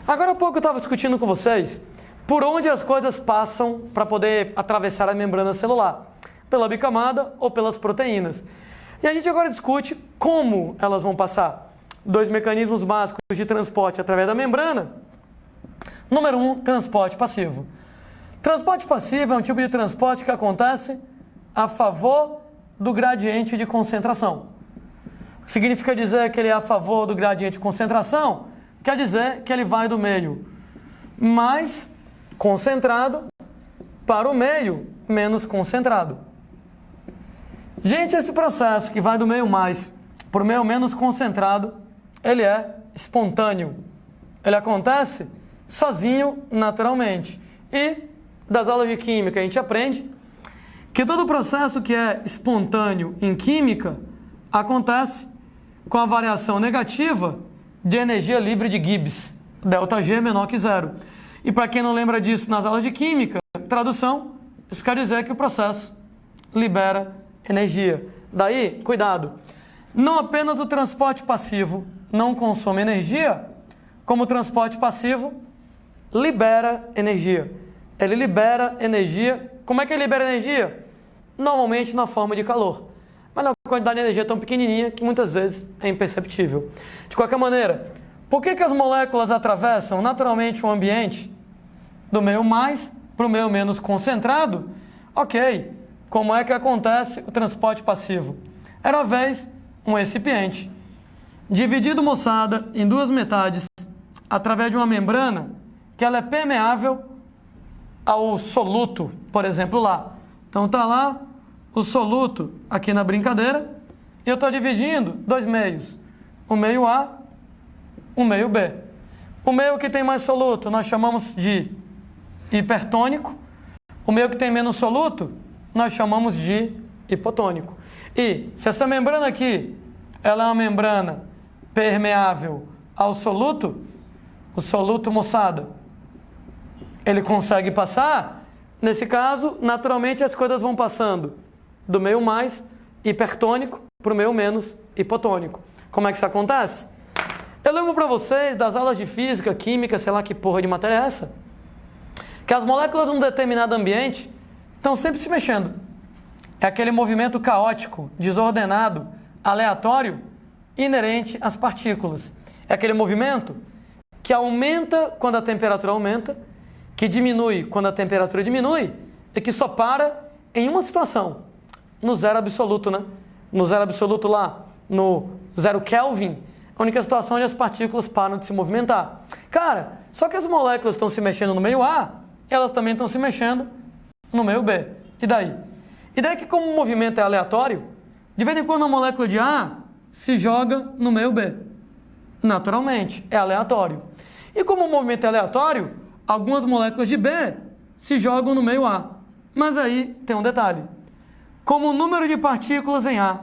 Agora há pouco eu estava discutindo com vocês por onde as coisas passam para poder atravessar a membrana celular, pela bicamada ou pelas proteínas. E a gente agora discute como elas vão passar. Dois mecanismos básicos de transporte através da membrana. Número 1, transporte passivo. Transporte passivo é um tipo de transporte que acontece a favor do gradiente de concentração. Significa dizer que ele é a favor do gradiente de concentração, quer dizer que ele vai do meio mais concentrado para o meio menos concentrado. Gente, esse processo que vai do meio mais para o meio menos concentrado, ele é espontâneo. Ele acontece sozinho, naturalmente. E das aulas de química a gente aprende que todo processo que é espontâneo em química acontece com a variação negativa de energia livre de Gibbs, ΔG menor que zero. E para quem não lembra disso nas aulas de química, tradução, isso quer dizer que o processo libera energia. Daí, cuidado, não apenas o transporte passivo não consome energia, como o transporte passivo libera energia. Ele libera energia. Como é que ele libera energia? Normalmente na forma de calor. Mas na quantidade de energia tão pequenininha que muitas vezes é imperceptível. De qualquer maneira, por que as moléculas atravessam naturalmente o ambiente do meio mais para o meio menos concentrado? Ok, como é que acontece o transporte passivo? Era uma vez um recipiente dividido, moçada, em duas metades através de uma membrana que ela é permeável ao soluto, por exemplo, lá. Então tá lá o soluto aqui na brincadeira e eu estou dividindo dois meios, o meio A, o meio B. O meio que tem mais soluto nós chamamos de hipertônico, o meio que tem menos soluto nós chamamos de hipotônico. E se essa membrana aqui ela é uma membrana permeável ao soluto, o soluto, moçada, ele consegue passar. Nesse caso, naturalmente as coisas vão passando do meio mais hipertônico para o meio menos hipotônico. Como é que isso acontece? Eu lembro para vocês das aulas de física, química, sei lá que porra de matéria é essa, que as moléculas num determinado ambiente estão sempre se mexendo. É aquele movimento caótico, desordenado, aleatório, inerente às partículas. É aquele movimento que aumenta quando a temperatura aumenta, que diminui quando a temperatura diminui e que só para em uma situação, no zero absoluto, né? No zero absoluto lá, no zero Kelvin, a única situação onde as partículas param de se movimentar. Cara, só que as moléculas estão se mexendo no meio A, elas também estão se mexendo no meio B. E daí? E daí que como o movimento é aleatório, de vez em quando a molécula de A se joga no meio B. Naturalmente, é aleatório. E como o movimento é aleatório, algumas moléculas de B se jogam no meio A. Mas aí tem um detalhe. Como o número de partículas em A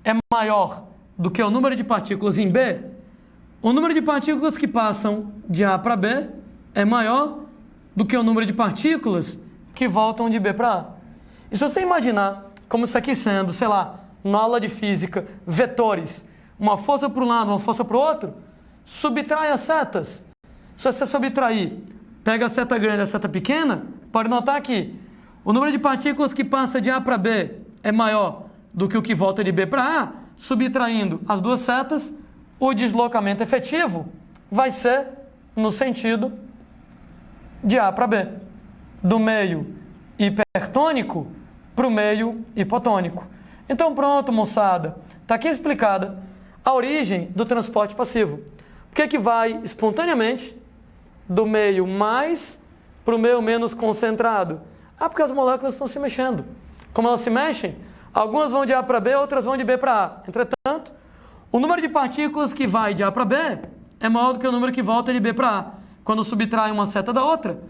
é maior do que o número de partículas em B, o número de partículas que passam de A para B é maior do que o número de partículas que voltam de B para A. E se você imaginar como isso aqui sendo, sei lá, na aula de física, vetores, uma força para um lado, uma força para o outro, subtrai as setas. Se você subtrair, pega a seta grande e a seta pequena, pode notar que o número de partículas que passa de A para B é maior do que o que volta de B para A. Subtraindo as duas setas, o deslocamento efetivo vai ser no sentido de A para B, do meio hipertônico para o meio hipotônico. Então pronto, moçada, está aqui explicada a origem do transporte passivo. Por que que vai espontaneamente do meio mais para o meio menos concentrado? Ah, porque as moléculas estão se mexendo. Como elas se mexem, algumas vão de A para B, outras vão de B para A. Entretanto, o número de partículas que vai de A para B é maior do que o número que volta de B para A. Quando subtrai uma seta da outra,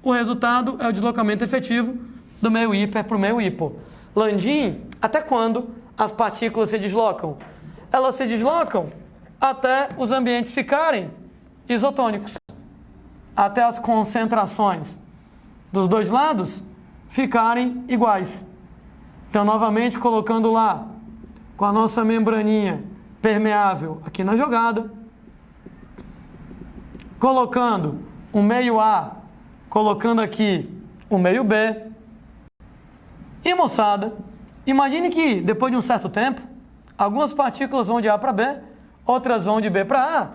o resultado é o deslocamento efetivo do meio hiper para o meio hipo. Landim, até quando as partículas se deslocam? Elas se deslocam até os ambientes ficarem isotônicos. Até as concentrações dos dois lados ficarem iguais. Então, novamente, colocando lá com a nossa membraninha permeável aqui na jogada, colocando o meio A, colocando aqui o meio B. E, moçada, imagine que depois de um certo tempo, algumas partículas vão de A para B, outras vão de B para A,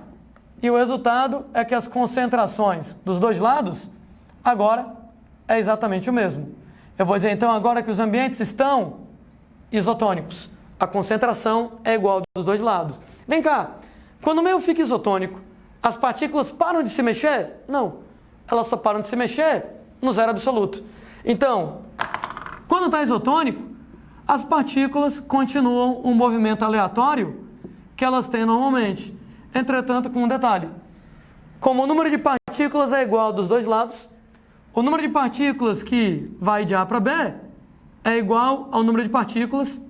e o resultado é que as concentrações dos dois lados agora é exatamente o mesmo. Eu vou dizer então agora que os ambientes estão isotônicos. A concentração é igual dos dois lados. Vem cá, quando o meio fica isotônico, as partículas param de se mexer? Não, elas só param de se mexer no zero absoluto. Então, quando está isotônico, as partículas continuam um movimento aleatório que elas têm normalmente. Entretanto, com um detalhe. Como o número de partículas é igual dos dois lados, o número de partículas que vai de A para B é igual ao número de partículas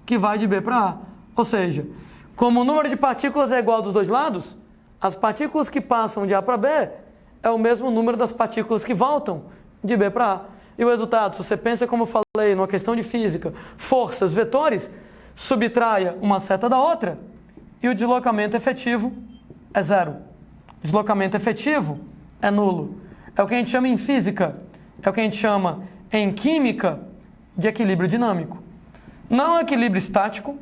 que vai de B para A. Ou seja, como o número de partículas é igual dos dois lados, as partículas que passam de A para B é o mesmo número das partículas que voltam de B para A. E o resultado, se você pensa, como eu falei, numa questão de física, forças, vetores, subtraia uma seta da outra e o deslocamento efetivo é zero. Deslocamento efetivo é nulo. É o que a gente chama em física, é o que a gente chama em química de equilíbrio dinâmico. Não é um equilíbrio estático,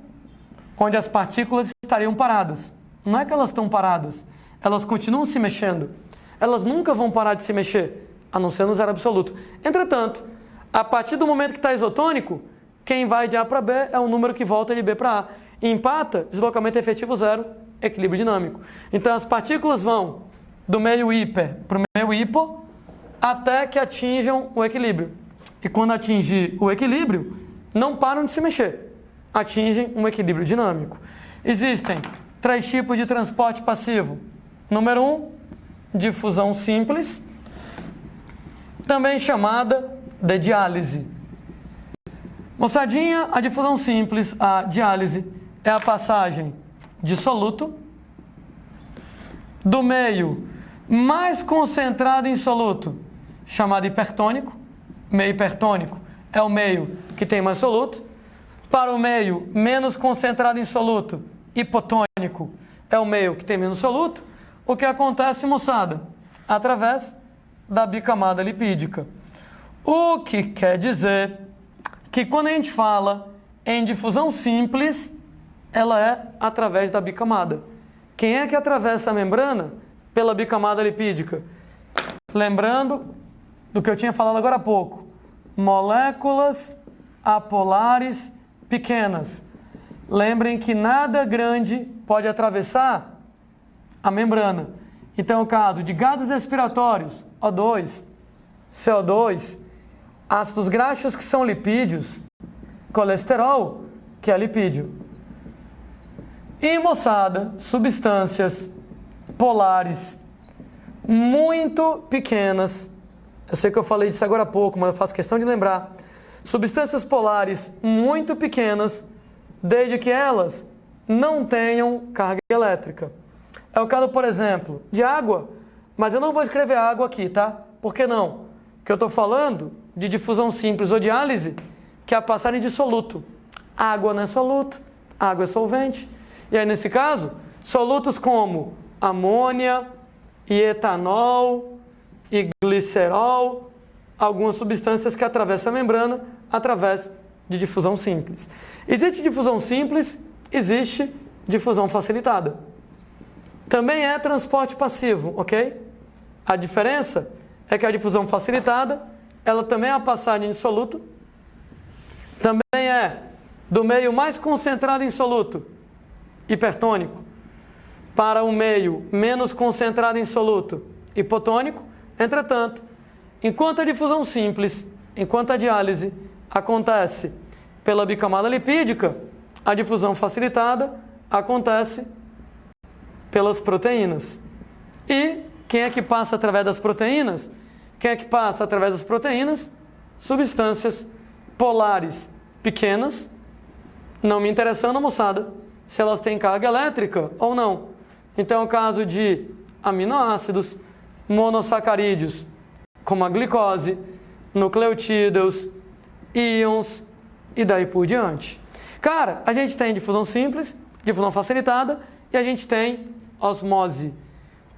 onde as partículas estariam paradas. Não é que elas estão paradas, elas continuam se mexendo. Elas nunca vão parar de se mexer, a não ser no zero absoluto. Entretanto, a partir do momento que está isotônico, quem vai de A para B é o número que volta de B para A. E empata, deslocamento efetivo zero, equilíbrio dinâmico. Então as partículas vão do meio hiper para o meio hipo até que atinjam o equilíbrio. E quando atingir o equilíbrio, não param de se mexer. Atingem um equilíbrio dinâmico. Existem 3 tipos de transporte passivo. Número 1, difusão simples, também chamada de diálise. Moçadinha, a difusão simples, a diálise, é a passagem de soluto do meio mais concentrado em soluto, chamado hipertônico. Meio hipertônico é o meio que tem mais soluto. Para o meio menos concentrado em soluto, hipotônico, é o meio que tem menos soluto. O que acontece, moçada? Através da bicamada lipídica. O que quer dizer que quando a gente fala em difusão simples, ela é através da bicamada. Quem é que atravessa a membrana pela bicamada lipídica? Lembrando do que eu tinha falado agora há pouco. Moléculas apolares pequenas. Lembrem que nada grande pode atravessar a membrana. Então, é o caso de gases respiratórios, O2, CO2, ácidos graxos, que são lipídios, colesterol, que é lipídio. E, moçada, substâncias polares muito pequenas. Eu sei que eu falei disso agora há pouco, mas eu faço questão de lembrar. Substâncias polares muito pequenas, desde que elas não tenham carga elétrica. É o caso, por exemplo, de água, mas eu não vou escrever água aqui, tá? Por que não? Porque eu estou falando de difusão simples ou diálise, que é a passagem de soluto. Água não é soluto, água é solvente. E aí, nesse caso, solutos como amônia, e etanol, e glicerol, algumas substâncias que atravessam a membrana através de difusão simples. Existe difusão simples, existe difusão facilitada. Também é transporte passivo, ok? A diferença é que a difusão facilitada, ela também é a passagem de soluto, também é do meio mais concentrado em soluto, hipertônico, para o meio menos concentrado em soluto, hipotônico. Entretanto, enquanto a difusão simples, enquanto a diálise acontece pela bicamada lipídica, a difusão facilitada acontece pelas proteínas. E quem é que passa através das proteínas? Quem é que passa através das proteínas? Substâncias polares pequenas, não me interessando, moçada, se elas têm carga elétrica ou não. Então é o caso de aminoácidos, monossacarídeos, como a glicose, nucleotídeos, íons e daí por diante. Cara, a gente tem difusão simples, difusão facilitada e a gente tem osmose.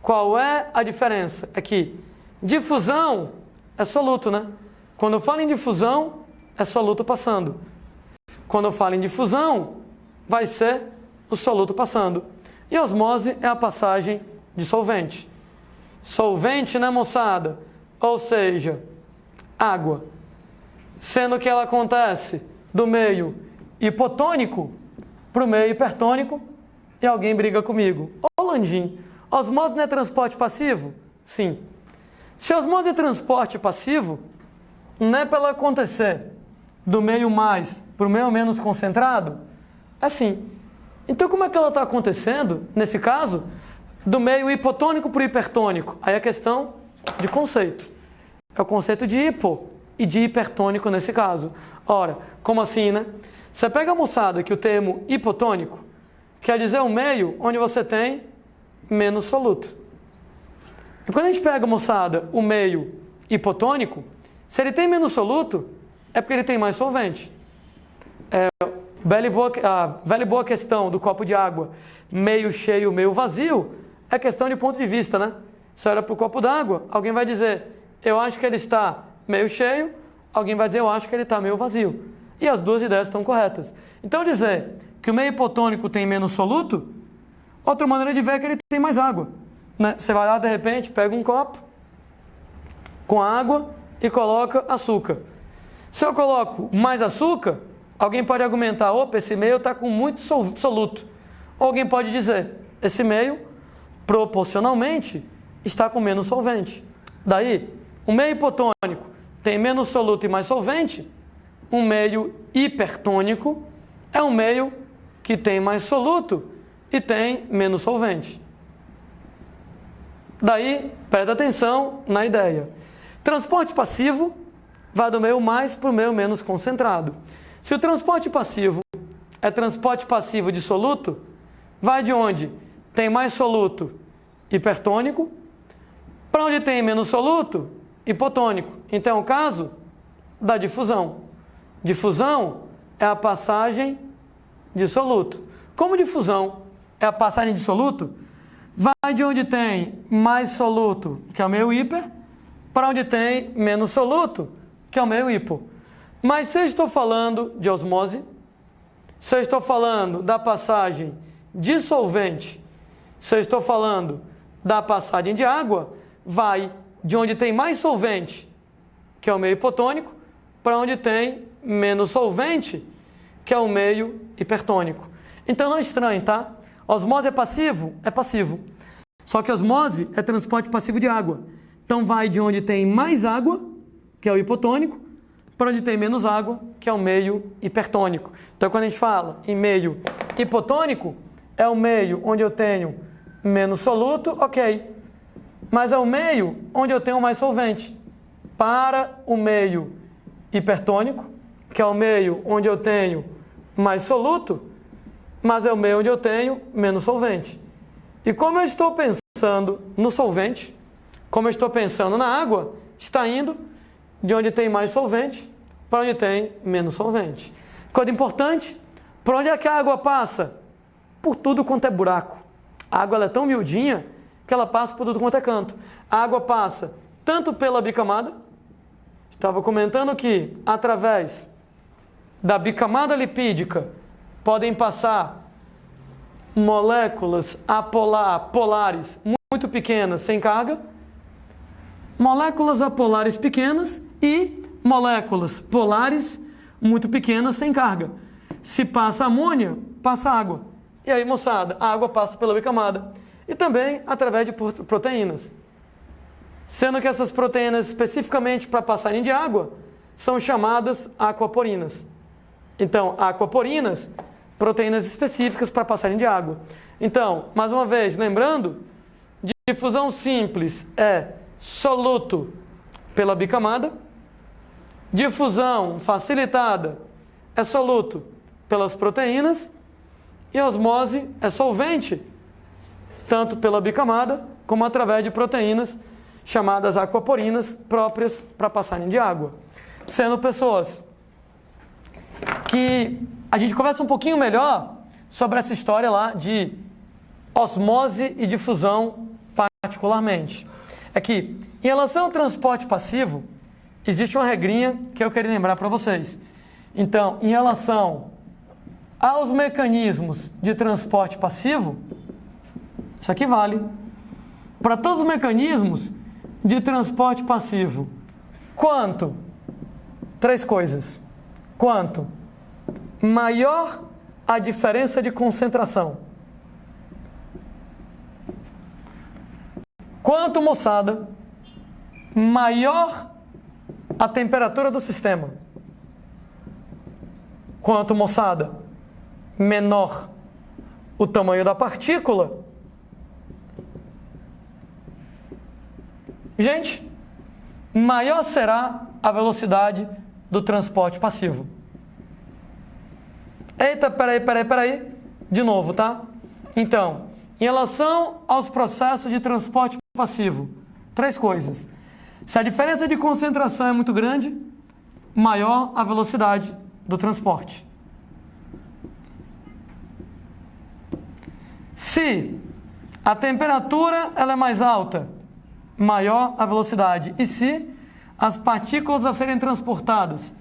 Qual é a diferença? É que difusão é soluto, né? Quando eu falo em difusão, é soluto passando. Quando eu falo em difusão, vai ser o soluto passando. E osmose é a passagem de solvente. Solvente, né, moçada? Ou seja, água. Sendo que ela acontece do meio hipotônico para o meio hipertônico, e alguém briga comigo. Ô Landim, osmose não é transporte passivo? Sim. Se osmose é transporte passivo, não é para ela acontecer do meio mais para o meio menos concentrado? É sim. Então como é que ela está acontecendo, nesse caso, do meio hipotônico para o hipertônico? Aí é questão de conceito. É o conceito de hipo e de hipertônico nesse caso. Ora, como assim, né? Você pega a moçada que o termo hipotônico quer dizer um meio onde você tem menos soluto. E quando a gente pega, moçada, o meio hipotônico, se ele tem menos soluto, é porque ele tem mais solvente. A velha e boa questão do copo de água, meio cheio, meio vazio, é questão de ponto de vista, né? Você olha para o copo d'água, alguém vai dizer, eu acho que ele está meio cheio, alguém vai dizer, eu acho que ele está meio vazio. E as duas ideias estão corretas. Então dizer que o meio hipotônico tem menos soluto, outra maneira de ver é que ele tem mais água, né? Você vai lá, de repente, pega um copo com água e coloca açúcar. Se eu coloco mais açúcar, alguém pode argumentar, opa, esse meio está com muito soluto. Ou alguém pode dizer, esse meio, proporcionalmente, está com menos solvente. Daí, o meio hipotônico tem menos soluto e mais solvente, um meio hipertônico é um meio que tem mais soluto e tem menos solvente. Daí, presta atenção na ideia. Transporte passivo vai do meio mais para o meio menos concentrado. Se o transporte passivo é transporte passivo de soluto, vai de onde tem mais soluto, hipertônico, para onde tem menos soluto, hipotônico. Então é o caso da difusão. Difusão é a passagem de soluto. Como difusão é a passagem de soluto, vai de onde tem mais soluto, que é o meio hiper, para onde tem menos soluto, que é o meio hipo. Mas se eu estou falando de osmose, se eu estou falando da passagem de solvente, se eu estou falando da passagem de água, vai de onde tem mais solvente, que é o meio hipotônico, para onde tem menos solvente, que é o meio hipertônico. Então não é estranho, tá? Osmose é passivo? É passivo. Só que osmose é transporte passivo de água. Então vai de onde tem mais água, que é o hipotônico, para onde tem menos água, que é o meio hipertônico. Então quando a gente fala em meio hipotônico, é o meio onde eu tenho menos soluto, ok. Mas é o meio onde eu tenho mais solvente. Para o meio hipertônico, que é o meio onde eu tenho mais soluto, mas é o meio onde eu tenho menos solvente. E como eu estou pensando no solvente, como eu estou pensando na água, está indo de onde tem mais solvente para onde tem menos solvente. Coisa importante, por onde é que a água passa? Por tudo quanto é buraco. A água ela é tão miudinha que ela passa por tudo quanto é canto. A água passa tanto pela bicamada, estava comentando que através da bicamada lipídica podem passar moléculas polares muito pequenas sem carga, moléculas apolares pequenas e moléculas polares muito pequenas sem carga. Se passa amônia, passa água. E aí, moçada, a água passa pela bicamada. E também através de proteínas. Sendo que essas proteínas, especificamente para passarem de água, são chamadas aquaporinas. Então, aquaporinas, proteínas específicas para passarem de água. Então, mais uma vez, lembrando, difusão simples é soluto pela bicamada, difusão facilitada é soluto pelas proteínas e osmose é solvente, tanto pela bicamada como através de proteínas chamadas aquaporinas próprias para passarem de água. Sendo pessoas que a gente conversa um pouquinho melhor sobre essa história lá de osmose e difusão particularmente, é que, em relação ao transporte passivo, existe uma regrinha que eu queria lembrar para vocês. Então, em relação aos mecanismos de transporte passivo, isso aqui vale para todos os mecanismos de transporte passivo. Quanto? Três coisas. Quanto maior a diferença de concentração. Quanto, moçada, maior a temperatura do sistema. Quanto, moçada, menor o tamanho da partícula. Gente, maior será a velocidade do transporte passivo. Eita, peraí. De novo, tá? Então, em relação aos processos de transporte passivo, três coisas. Se a diferença de concentração é muito grande, maior a velocidade do transporte. Se a temperatura ela é mais alta, maior a velocidade. E se as partículas a serem transportadas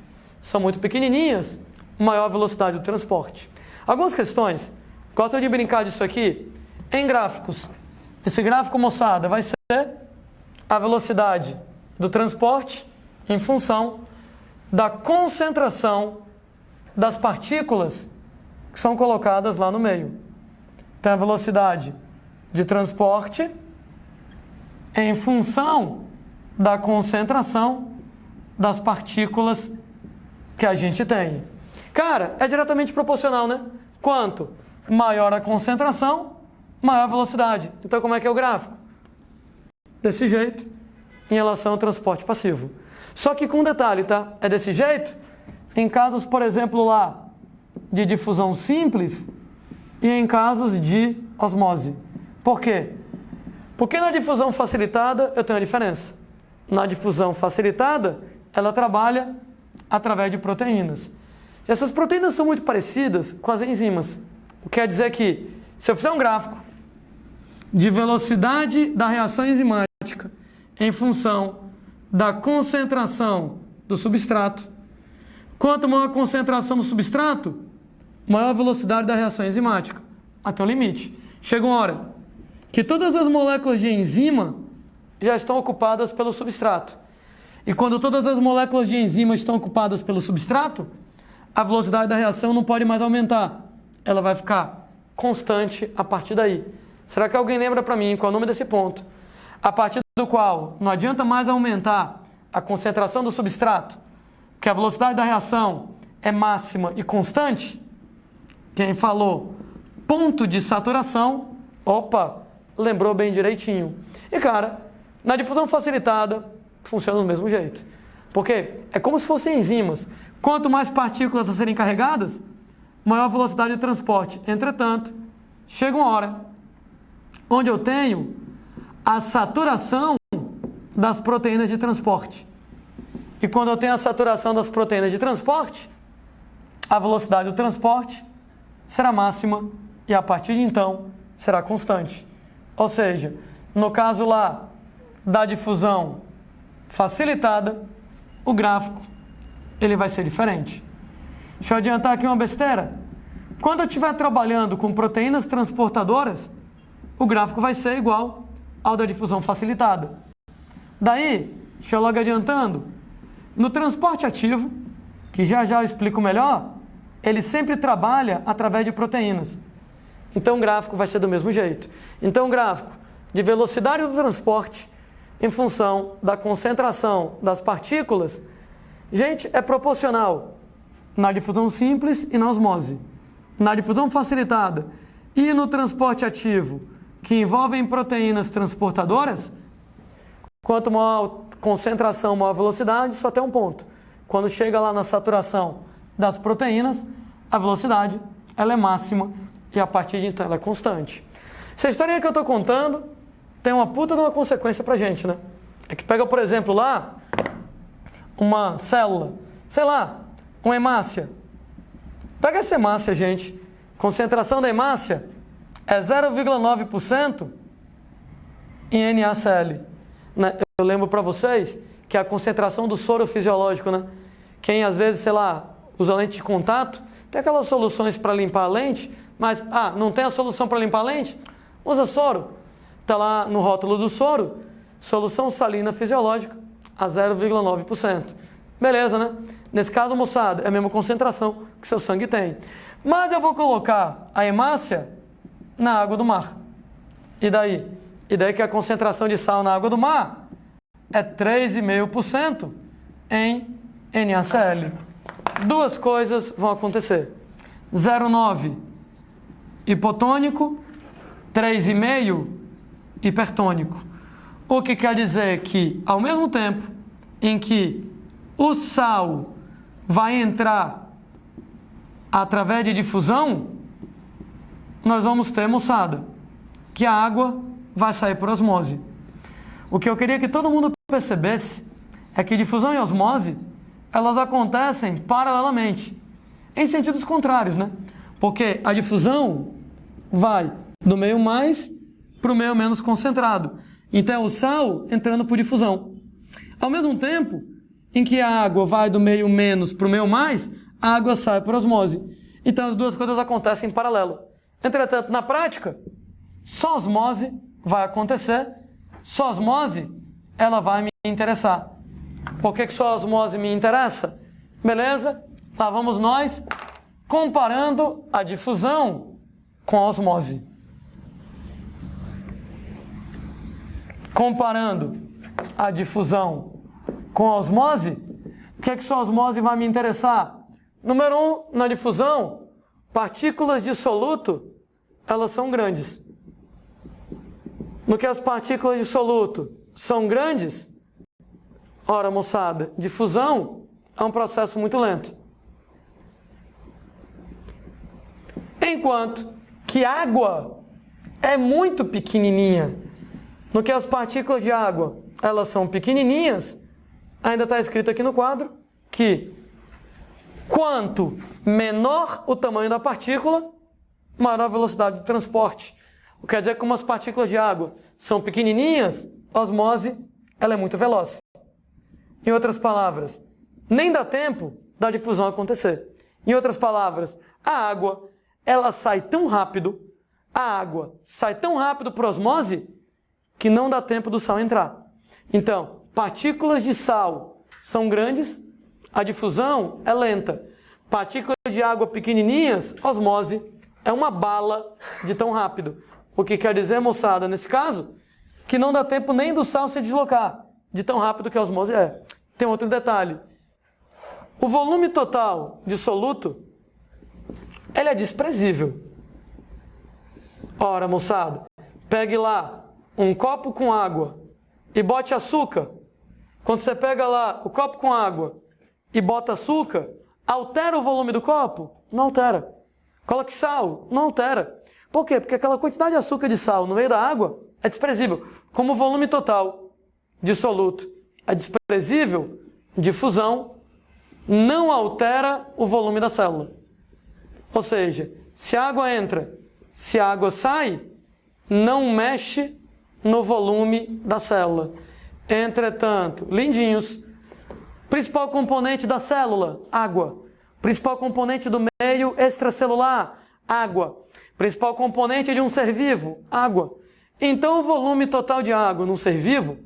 são muito pequenininhas, maior a velocidade do transporte. Algumas questões, gosto de brincar disso aqui, em gráficos. Esse gráfico, moçada, vai ser a velocidade do transporte em função da concentração das partículas que são colocadas lá no meio. Então, a velocidade de transporte em função da concentração das partículas que a gente tem. Cara, é diretamente proporcional, né? Quanto maior a concentração, maior a velocidade. Então, como é que é o gráfico? Desse jeito, em relação ao transporte passivo. Só que com um detalhe, tá? É desse jeito em casos, por exemplo, lá de difusão simples e em casos de osmose. Por quê? Porque na difusão facilitada eu tenho a diferença. Na difusão facilitada, ela trabalha através de proteínas. E essas proteínas são muito parecidas com as enzimas. O que quer dizer que, se eu fizer um gráfico de velocidade da reação enzimática em função da concentração do substrato, quanto maior a concentração do substrato, maior a velocidade da reação enzimática, até o limite. Chega uma hora que todas as moléculas de enzima já estão ocupadas pelo substrato. E quando todas as moléculas de enzima estão ocupadas pelo substrato, a velocidade da reação não pode mais aumentar. Ela vai ficar constante a partir daí. Será que alguém lembra para mim qual é o nome desse ponto? A partir do qual não adianta mais aumentar a concentração do substrato, que a velocidade da reação é máxima e constante? Quem falou ponto de saturação, opa, lembrou bem direitinho. E cara, na difusão facilitada, funciona do mesmo jeito. Porque é como se fossem enzimas. Quanto mais partículas a serem carregadas, maior a velocidade de transporte. Entretanto, chega uma hora onde eu tenho a saturação das proteínas de transporte. E quando eu tenho a saturação das proteínas de transporte, a velocidade do transporte será máxima e a partir de então será constante. Ou seja, no caso lá da difusão facilitada, o gráfico ele vai ser diferente. Deixa eu adiantar aqui uma besteira. Quando eu estiver trabalhando com proteínas transportadoras, o gráfico vai ser igual ao da difusão facilitada. Daí, deixa eu logo adiantando, no transporte ativo, que já eu explico melhor, ele sempre trabalha através de proteínas. Então o gráfico vai ser do mesmo jeito. Então o gráfico de velocidade do transporte em função da concentração das partículas, gente, é proporcional na difusão simples e na osmose. Na difusão facilitada e no transporte ativo, que envolvem proteínas transportadoras, quanto maior concentração, maior velocidade, só tem um ponto. Quando chega lá na saturação das proteínas, a velocidade ela é máxima e a partir de então ela é constante. Essa historinha que eu estou contando tem uma puta de uma consequência pra gente, né? É que pega, por exemplo, lá uma célula, sei lá, uma hemácia. Pega essa hemácia, gente. Concentração da hemácia é 0,9%. em NaCl. Né? Eu lembro para vocês que a concentração do soro fisiológico, né? Quem às vezes, sei lá, usa lente de contato, tem aquelas soluções para limpar a lente, mas, não tem a solução para limpar a lente? Usa soro. Está lá no rótulo do soro, solução salina fisiológica a 0,9%. Beleza, né? Nesse caso, moçada, é a mesma concentração que seu sangue tem. Mas eu vou colocar a hemácia na água do mar. E daí? E daí que a concentração de sal na água do mar é 3,5% em NaCl. Duas coisas vão acontecer. 0,9 hipotônico, 3,5 hipertônico. O que quer dizer que, ao mesmo tempo em que o sal vai entrar através de difusão, nós vamos ter, moçada, que a água vai sair por osmose. O que eu queria que todo mundo percebesse é que difusão e osmose, elas acontecem paralelamente, em sentidos contrários, né? Porque a difusão vai do meio mais para o meio menos concentrado. Então é o sal entrando por difusão. Ao mesmo tempo em que a água vai do meio menos para o meio mais, a água sai por osmose. Então as duas coisas acontecem em paralelo. Entretanto, na prática, só osmose vai acontecer, só osmose ela vai me interessar. Por que só osmose me interessa? Beleza? Lá vamos nós comparando a difusão com a osmose. Comparando a difusão com a osmose, o que só a osmose vai me interessar? Número 1, na difusão, partículas de soluto, elas são grandes. No que as partículas de soluto são grandes, ora, moçada, difusão é um processo muito lento. Enquanto que água é muito pequenininha. No que as partículas de água, elas são pequenininhas, ainda está escrito aqui no quadro que quanto menor o tamanho da partícula, maior a velocidade de transporte. O que quer dizer que como as partículas de água são pequenininhas, a osmose ela é muito veloz. Em outras palavras, nem dá tempo da difusão acontecer. Em outras palavras, a água ela sai tão rápido, por osmose, que não dá tempo do sal entrar. Então, partículas de sal são grandes, a difusão é lenta. Partículas de água pequenininhas, osmose é uma bala de tão rápido. O que quer dizer, moçada, nesse caso, que não dá tempo nem do sal se deslocar, de tão rápido que a osmose é. Tem outro detalhe. O volume total de soluto, ele é desprezível. Ora, moçada, pegue lá um copo com água e bote açúcar. Quando você pega lá o copo com água e bota açúcar, altera o volume do copo? Não altera. Coloque sal? Não altera. Por quê? Porque aquela quantidade de açúcar e de sal no meio da água é desprezível. Como o volume total de soluto é desprezível, difusão não altera o volume da célula. Ou seja, se a água entra, se a água sai, não mexe no volume da célula. Entretanto, lindinhos, principal componente da célula, água. Principal componente do meio extracelular, água. Principal componente de um ser vivo, água. Então o volume total de água num ser vivo,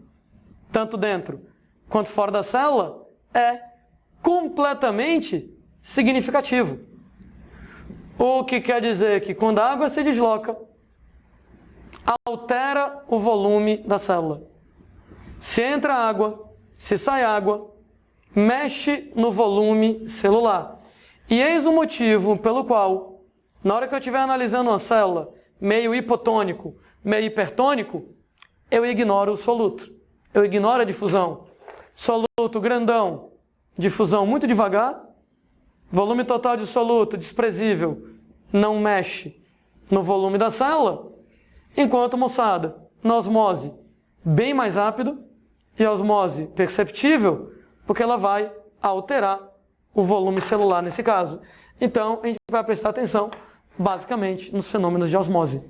tanto dentro quanto fora da célula, é completamente significativo. O que quer dizer que quando a água se desloca, altera o volume da célula. Se entra água, se sai água, mexe no volume celular. E eis o motivo pelo qual, na hora que eu estiver analisando uma célula, meio hipotônico, meio hipertônico, eu ignoro o soluto. Eu ignoro a difusão. Soluto grandão, difusão muito devagar, volume total de soluto desprezível, não mexe no volume da célula, enquanto, moçada, na osmose, bem mais rápido, e a osmose perceptível, porque ela vai alterar o volume celular nesse caso. Então, a gente vai prestar atenção, basicamente, nos fenômenos de osmose.